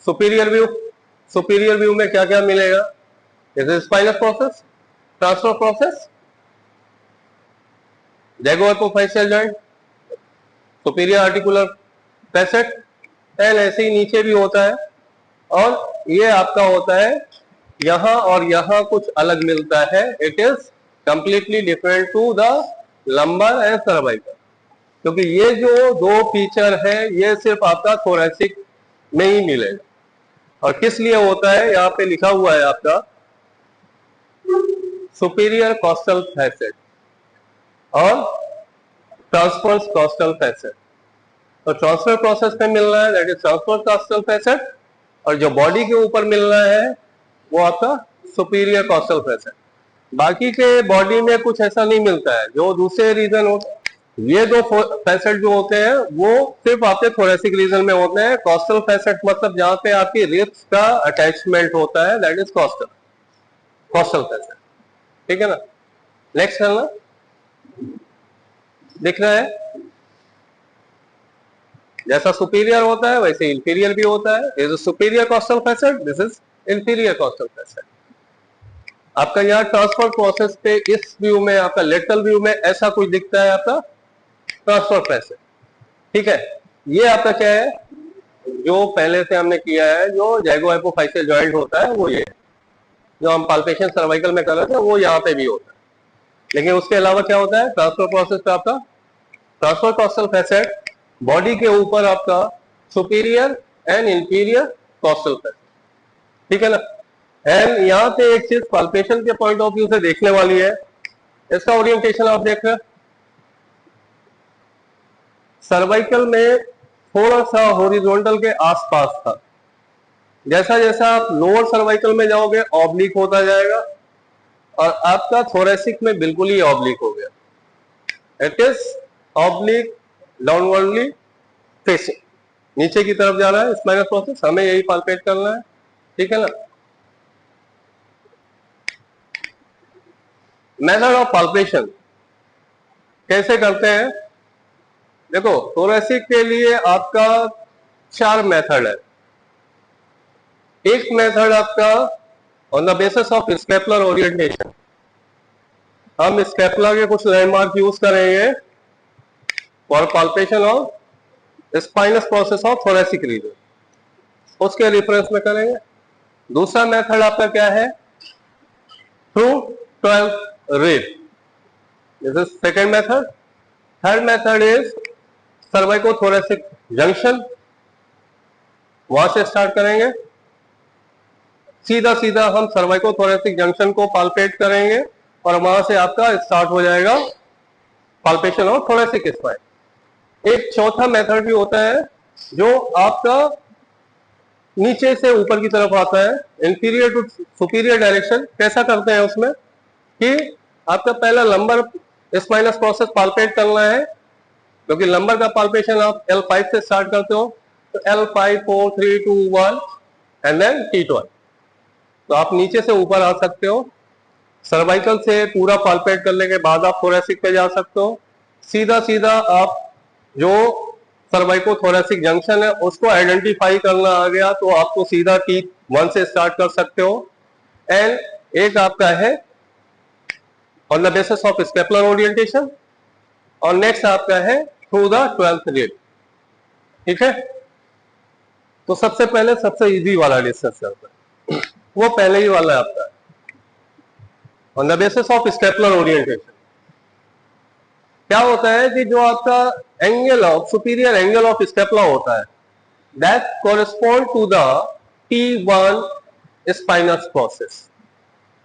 Superior view में क्या क्या मिलेगा? Spinous process, transfer process, zygapophyseal joint, superior articular facet, and ऐसे ही नीचे भी होता है। और ये आपका होता है यहां और यहां कुछ अलग मिलता है। It is completely different to the lumbar and cervical, क्योंकि ये जो दो फीचर है ये सिर्फ आपका थोरेसिक में ही मिलेगा। और किस लिए होता है, यहां पे लिखा हुआ है आपका सुपीरियर कॉस्टल फैसेट और ट्रांसवर्स कॉस्टल फैसेट। तो ट्रांसफर प्रोसेस में मिल रहा है that is transfer costal facet, और जो बॉडी के ऊपर मिल रहा है वो आपका सुपीरियर कॉस्टल फैसेट। बाकी के बॉडी में कुछ ऐसा नहीं मिलता है। जो दूसरे रीजन होते हैं, ये दो फैसेट जो होते हैं वो सिर्फ आपके थोरेसिक रीजन में होते हैं। कॉस्टल फैसेट मतलब जहां पे आपकी रिब्स का अटैचमेंट होता है दैट इज कॉस्टल फैसेट। ठीक है ना? नेक्स्ट करना दिख रहा है, जैसा सुपीरियर होता है वैसे इंफीरियर भी होता है। This is superior costal facet, this is inferior costal facet. आपका यहाँ ट्रांसफर प्रोसेस पे इस व्यू में, आपका लेटरल व्यू में ऐसा कुछ दिखता है आपका ट्रांसफर फैसेट। ठीक है, ये आपका क्या है, जो पहले से हमने किया है, जो जैगोएपोफाइशियल जॉइंट होता है वो ये जो हम पाल्पेशन सर्वाइकल में कर रहे थे वो यहाँ पे भी होता है। लेकिन उसके अलावा क्या होता है ट्रांसफर प्रोसेस पे, आपका ट्रांसफर कॉस्टल फैसेट बॉडी के ऊपर आपका superior and inferior costal facet. ठीक है ना? एंड यहाँ पे एक चीज पाल्पेशन के पॉइंट ऑफ व्यू से देखने वाली है, इसका ओरिएंटेशन आप देख रहे हैं सर्वाइकल में थोड़ा सा हॉरिजॉन्टल के आसपास था। जैसा जैसा आप लोअर सर्वाइकल में जाओगे ऑब्लिक होता जाएगा, और आपका थोरेसिक में बिल्कुल ही ऑब्लिक हो गया। इट इज ऑब्लिक डाउनवर्डली फेसिंग, नीचे की तरफ जा रहा है स्पाइनल प्रोसेस, हमें यही पाल्पेट करना है। ठीक है ना? मेथड ऑफ पाल्पेशन कैसे करते हैं? देखो, थोरेसिक के लिए आपका 4 मेथड है। एक मेथड आपका on the basis of scapular orientation, हम स्केपुला के कुछ लैंडमार्क यूज करेंगे for palpation of spinous process of thoracic region, उसके रेफरेंस में करेंगे। दूसरा मेथड आपका क्या है, through 12th rib, this is second method. Third method is cervicothoracic junction, वहां से स्टार्ट करेंगे, सीधा सीधा हम सर्वाइकोथोरेसिक जंक्शन को पाल्पेट करेंगे और वहां से आपका स्टार्ट हो जाएगा पाल्पेशन ऑफ थोरेसिक स्पाइन। एक चौथा मेथड भी होता है जो आपका नीचे से ऊपर की तरफ आता है, इंफीरियर टू सुपीरियर डायरेक्शन। कैसा करते हैं उसमें कि आपका पहला लंबर स्पाइनस प्रोसेस पाल्पेट करना है, क्योंकि लंबर का पाल्पेशन आप L5 से स्टार्ट करते हो, तो L5 4 3 2 1 एंड देन T12। तो आप नीचे से ऊपर आ सकते हो, सर्वाइकल से पूरा पाल्पेट करने के बाद आप थोरेसिक पे जा सकते हो। सीधा सीधा आप जो सर्वाइकोथोरेसिक जंक्शन है उसको आइडेंटिफाई करना आ गया तो आपको सीधा T1 से स्टार्ट कर सकते हो। एंड एक आपका है on the basis of scapular orientation, और नेक्स्ट आपका है थ्रू द 12th rib। ठीक है, तो सबसे पहले सबसे इजी वाला डिस्कस करते हैं, वो पहले ही वाला है आपका on the basis of scapular orientation. क्या होता है कि जो आपका angle of superior angle of scapula होता है that correspond to the T1 spinous process.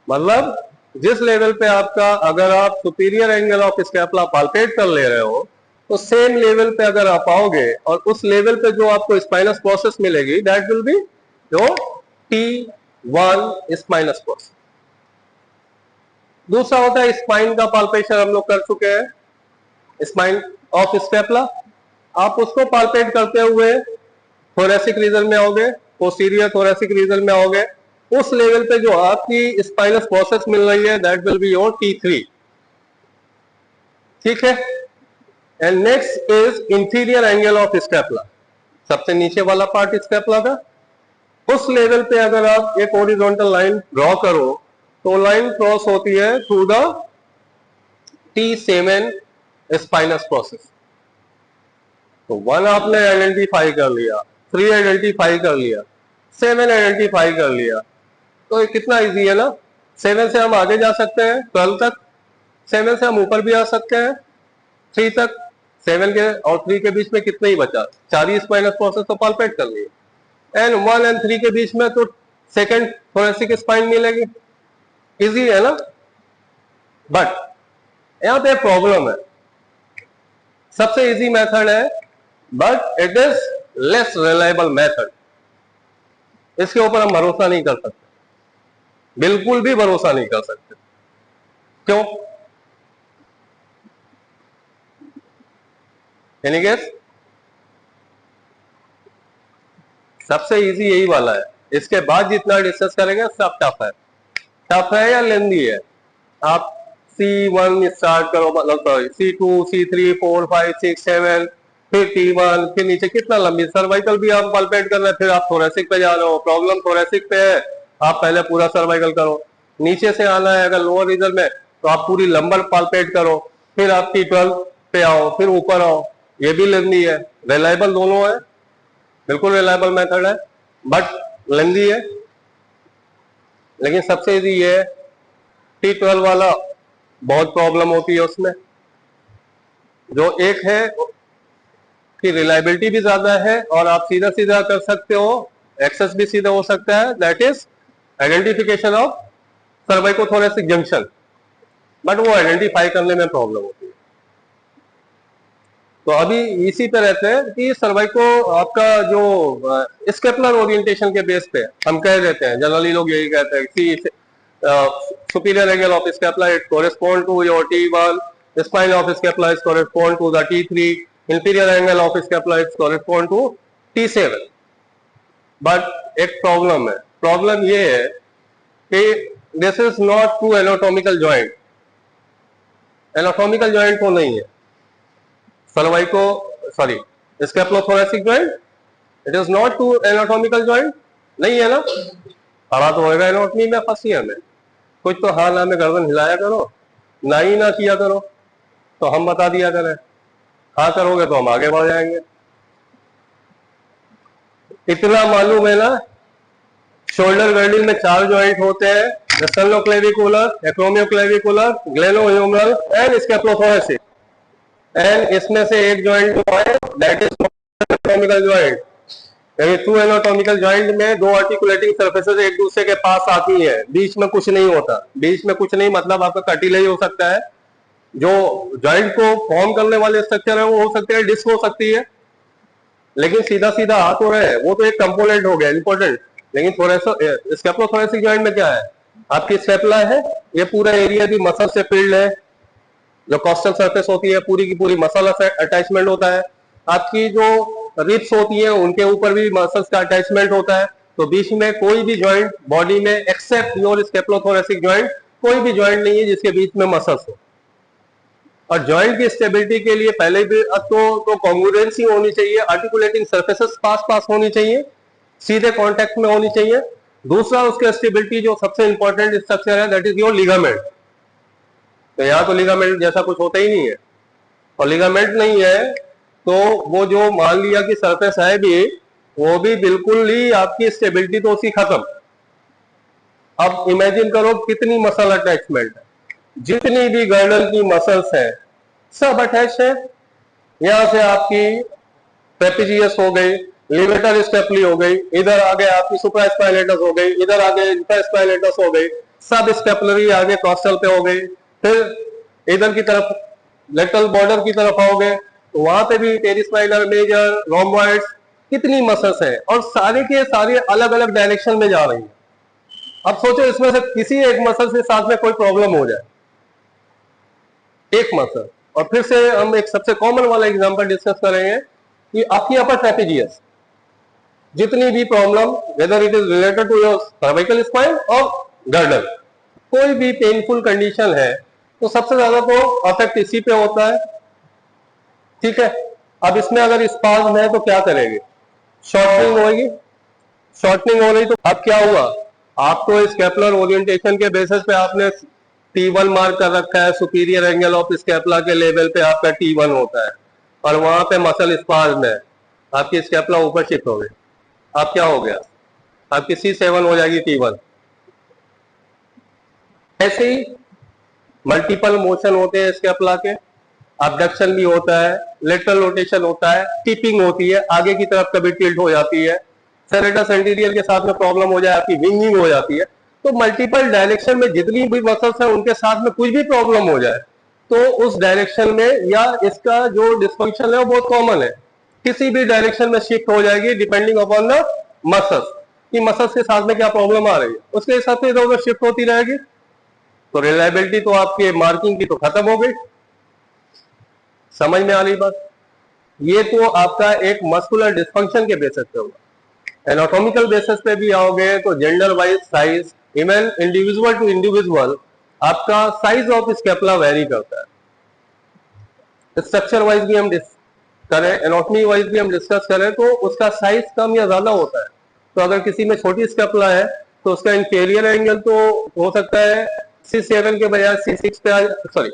मतलब जिस लेवल पे आपका, अगर आप superior angle of scapula palpate कर ले रहे हो तो सेम लेवल पे अगर आप आओगे और उस लेवल पे जो आपको स्पाइनस प्रोसेस मिलेगी दैट विल बी जो T1 स्पाइनस प्रोसेस। दूसरा होता है स्पाइन का पाल्पेशन, हम लोग कर चुके हैं, स्पाइन ऑफ स्टेपला। आप उसको पाल्पेट करते हुए थोरेसिक रीजन में आओगे, पोस्टीरियर थोरेसिक रीजन में आओगे, उस लेवल पे जो आपकी स्पाइनस प्रोसेस मिल रही है that will be your T3। ठीक है, and next is inferior angle of scapula, सबसे नीचे वाला पार्ट स्टेपला का, उस लेवल पे अगर आप एक हॉरिजॉन्टल लाइन ड्रॉ करो तो लाइन क्रॉस होती है through the T7 spinous process. तो 1 आपने आइडेंटिफाई कर लिया, 3 आइडेंटिफाई कर लिया, 7 आइडेंटिफाई कर लिया, तो ये कितना इजी है ना। 7 से हम आगे जा सकते हैं 12 तक, 7 से हम ऊपर भी आ सकते हैं 3 तक। 7 के और 3 के बीच में कितना ही बचा, 4 ही स्पाइनस प्रोसेस तो पालपेट कर लिए, एंड 1 एंड 3 के बीच में तो सेकंड थोरेसिक स्पाइन मिलेगी। इजी है ना। बट यहां पे प्रॉब्लम है, सबसे इजी मेथड है but it is less reliable method. इसके ऊपर हम भरोसा नहीं कर सकते, बिल्कुल भी भरोसा नहीं कर सकते। क्यों? Any guess? सबसे इजी यही वाला है, इसके बाद जितना डिस्कस करेंगे सब टफ है। टफ है या लेंदी है? आप C1 स्टार्ट करो, मतलब C2, C3, 4, 5, 6, 7, फिर T1, फिर नीचे कितना लंबी सर्वाइकल भी आप पल्पेट कर रहे हैं, फिर आप थोरेसिक पे जा रहे हो, प्रॉब्लम थोरेसिक पे है, आप पहले पूरा सर्वाइकल करो। नीचे से आना है अगर लोअर रीजन में तो आप पूरी लंबर पल्पेट करो, फिर आप T12 पे आओ, फिर ऊपर आओ। ये भी लेंदी है, रिलायबल दोनों है, बिल्कुल रिलायबल मेथड है, बट लेंदी है। लेकिन सबसे इजी ये है, T12 वाला बहुत प्रॉब्लम होती है उसमें। जो एक है कि रिलायबिलिटी भी ज्यादा है और आप सीधा सीधा कर सकते हो, एक्सेस भी सीधा हो सकता है, that is identification of cervicothoracic junction. But वो आइडेंटिफाई करने में प्रॉब्लम होती है। तो अभी इसी पे रहते हैं कि सर्वाइको आपका जो स्केपुलर ओरिएंटेशन के बेस पे हम कह देते हैं, जनरली लोग यही कहते हैं कि superior angle of scapula it correspond to your T1, spine of scapula is correspond to the T3, inferior angle of scapula is correspond to T7। But एक प्रॉब्लम है, प्रॉब्लम ये है कि this is not too anatomical joint. Anatomical joint तो नहीं है cervico, sorry scapulothoracic joint, it is not too anatomical joint, नहीं है ना। खड़ा तो होएगा एनाटॉमी में, फंसी में कुछ तो हाँ ना में गर्दन हिलाया करो, ना ही ना किया करो तो हम बता दिया करें, हाँ करोगे तो हम आगे बढ़ जाएंगे। इतना मालूम है ना, शोल्डर गर्डिल में 4 जॉइंट होते हैं, स्टेनोक्लेविकुलर, एक्रोमियोक्लेविकुलर, ग्लेनोह्यूमरल एंड स्केपुलोथोरेसिक। एंड इसमें से एक जॉइंट जो है दैट इज एनाटॉमिकल जॉइंट। यानी टू एनाटॉमिकल जॉइंट में 2 आर्टिकुलेटिंग सर्फेसेस एक दूसरे के पास आती हैं, बीच में कुछ नहीं होता। बीच में कुछ नहीं मतलब आपका कार्टिलेज हो सकता है, जो जॉइंट को फॉर्म करने वाले स्ट्रक्चर है वो हो सकते हैं, डिस्क हो सकती है, लेकिन सीधा सीधा हाथ हो रहे हैं वो तो एक कंपोनेंट हो गया इंपॉर्टेंट। लेकिन स्केपुलोथोरेसिक जॉइंट में क्या है, आपकी स्टेपुला है, ये पूरा एरिया भी मसल से फिल्ड है, जो कॉस्टल सरफेस होती है पूरी की पूरी मसल अटैचमेंट होता है। आपकी जो रिब्स होती है उनके ऊपर भी मसल्स का अटैचमेंट होता है। तो बीच में कोई भी जॉइंट बॉडी में एक्सेप्ट योर स्केपुलोथोरेसिक जॉइंट, कोई भी जॉइंट नहीं है जिसके बीच में मसल्स हो। और जॉइंट की स्टेबिलिटी के लिए पहले भी तो कॉन्ग्रुएंसी होनी चाहिए, आर्टिकुलेटिंग सर्फेसेस पास पास होनी चाहिए, सीधे कांटेक्ट में होनी चाहिए। दूसरा उसके स्टेबिलिटी जो सबसे इंपॉर्टेंट स्ट्रक्चर है दैट इज योर लिगामेंट। तो यहाँ तो लिगामेंट जैसा कुछ होता ही नहीं है, और लिगामेंट नहीं है तो वो जो मान लिया कि सरफेस है भी, वो भी बिल्कुल ही आपकी स्टेबिलिटी तो उसकी खत्म। अब इमेजिन करो कितनी मसल अटैचमेंट है, जितनी भी गर्डन की मसल्स है सब अटैच है। यहां से आपकी ट्रेपेजियस हो गई, लिवेटर स्टेपली हो गई, इधर आगे आपकी सुप्रास्पाइनेटस हो गई, इधर आगे इंफ्रास्पाइनेटस हो गई, सब स्टेपलरी आगे कॉस्टल पे हो गई, फिर इधर की तरफ लेटरल बॉर्डर की तरफ आओगे तो वहां पे भी टेरिस्पाइनर, मेजर, रोम्बॉइड्स, कितनी मसल्स है और सारे के सारे अलग अलग डायरेक्शन में जा रही है। अब सोचो इसमें से किसी एक मसल से साथ में कोई प्रॉब्लम हो जाए, एक मसल। और फिर से हम एक सबसे कॉमन वाला एग्जांपल डिस्कस करेंगे कि आपकी अपर ट्रेपेजियस, जितनी भी problem whether it is related to your cervical spine और गर्डन, कोई भी पेनफुल कंडीशन है तो सबसे ज्यादा तो अफेक्ट इसी पे होता है, ठीक है। अब इसमें अगर स्पाज्म है तो क्या करेंगे, शॉर्टनिंग होगी, शॉर्टनिंग हो रही तो अब क्या हुआ, आपको स्केपुलर ओरिएंटेशन के बेसिस पे आपने T1 मार्क कर रखा है, सुपीरियर एंगल ऑफ स्केपुला के लेवल पे आपका T1 होता है, और वहां पे मसल स्पाज्म है, आपकी स्केपुला ऊपर शिफ्ट हो गई, अब क्या हो गया, आपकी C7 हो जाएगी T1। ऐसे ही मल्टीपल मोशन होते हैं स्केपुला के, अबडक्शन भी होता है, लेटरल रोटेशन होता है, टिपिंग होती है, आगे की तरफ कभी टिल्ट हो जाती है, सेरेटस एंटीरियर के साथ में प्रॉब्लम हो जाए, आपकी विंगिंग हो जाती है। तो मल्टीपल डायरेक्शन में जितनी भी मसल्स है उनके साथ में कुछ भी प्रॉब्लम हो जाए तो उस डायरेक्शन में या इसका जो डिस्फंक्शन है वो बहुत कॉमन है, किसी भी डायरेक्शन में शिफ्ट हो जाएगी डिपेंडिंग अपॉन द मसल्स, कि मसल्स के साथ में क्या प्रॉब्लम आ रही है उसके हिसाब से इधर उधर शिफ्ट होती रहेगी। तो रिलायबिलिटी तो आपकी मार्किंग की तो खत्म हो गई। समझ में आ रही बात? ये तो आपका एक मस्कुलर डिस्फंक्शन के बेसिस पे होगा। एनाटॉमिकल बेसिस पे भी आओगे तो gender wise size, even individual to individual आपका साइज ऑफ स्केपुला वेरी करता है। स्ट्रक्चर वाइज भी हम करें, एनाटॉमी वाइज भी हम डिस्कस करें तो उसका साइज कम या ज्यादा होता है। तो अगर किसी में छोटी स्केपुला है तो उसका इंफीरियर एंगल तो हो सकता है C7 के बजाय C6 पे, सॉरी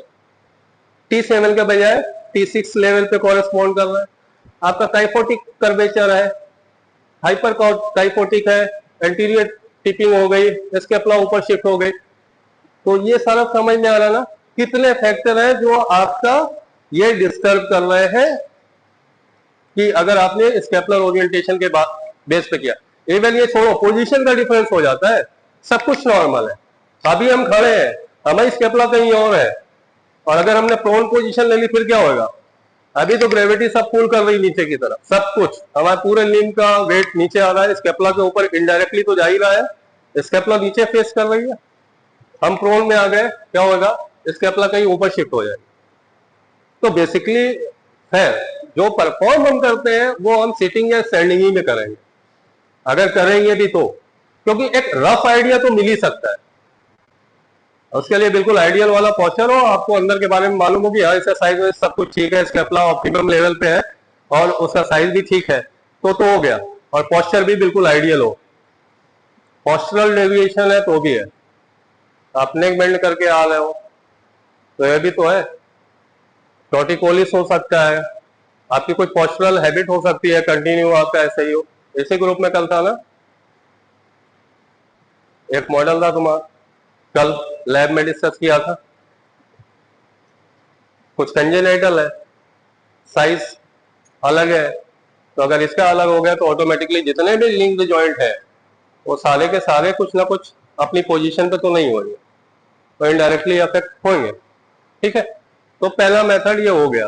T7 के बजाय T6 लेवल पे कॉरेस्पॉन्ड कर रहा है। आपका काइफोटिक कर्वेचर है, हाइपर काइफोटिक है, एंटीरियर टिपिंग हो गई, स्केपुला ऊपर शिफ्ट हो गई। तो ये सारा समझ में आ रहा ना, कितने फैक्टर है जो आपका ये डिस्टर्ब कर रहे हैं कि अगर आपने स्केपुलर ओरिएंटेशन के बेस पे किया। इवन ये छोड़ो, पोजीशन का डिफरेंस हो जाता है, सब कुछ नॉर्मल है, अभी हम खड़े हैं, हमारी स्केपुला कहीं और है, और अगर हमने प्रोन पोजीशन ले ली फिर क्या होगा, अभी तो ग्रेविटी सब पुल कर रही नीचे की तरफ, सब कुछ हमारे पूरे लिम्ब का वेट नीचे आ रहा है, स्केपुला के ऊपर इनडायरेक्टली तो जा ही रहा है, स्केपुला नीचे फेस कर रही है, हम प्रोन में आ गए, क्या होगा, स्केपुला कहीं ऊपर शिफ्ट हो जाएगी। तो बेसिकली है जो परफॉर्म हम करते हैं वो हम सिटिंग या स्टैंडिंग ही में करेंगे, अगर करेंगे भी तो, क्योंकि एक रफ आइडिया तो मिल ही सकता है। उसके लिए बिल्कुल आइडियल वाला पोस्चर हो, आपको अंदर के बारे में मालूम हो कि हाँ इसका साइज सब कुछ ठीक है, स्केपुला ऑप्टिमम लेवल पे है और उसका साइज भी ठीक है, तो हो गया। और पोस्चर भी बिल्कुल आइडियल हो, पोस्चरल डेविएशन है तो भी है, आप नेक बेंड करके आ रहे हो तो यह भी तो है, टॉर्टिकोलिस हो सकता है, आपकी कुछ पोस्चरल हैबिट हो सकती है, कंटिन्यू आपका ऐसे ही हो। इसी ग्रुप में कल था ना, एक मॉडल था तुम्हारा, कल लैब में डिस्कस किया था, कुछ कंजेनाइटल है, साइज अलग है, तो अगर इसका अलग हो गया तो ऑटोमेटिकली जितने भी लिंक्ड जॉइंट है वो सारे के सारे कुछ ना कुछ अपनी पोजीशन पे तो नहीं होंगे, तो इनडायरेक्टली अफेक्ट होंगे। ठीक है, तो पहला मेथड ये हो गया।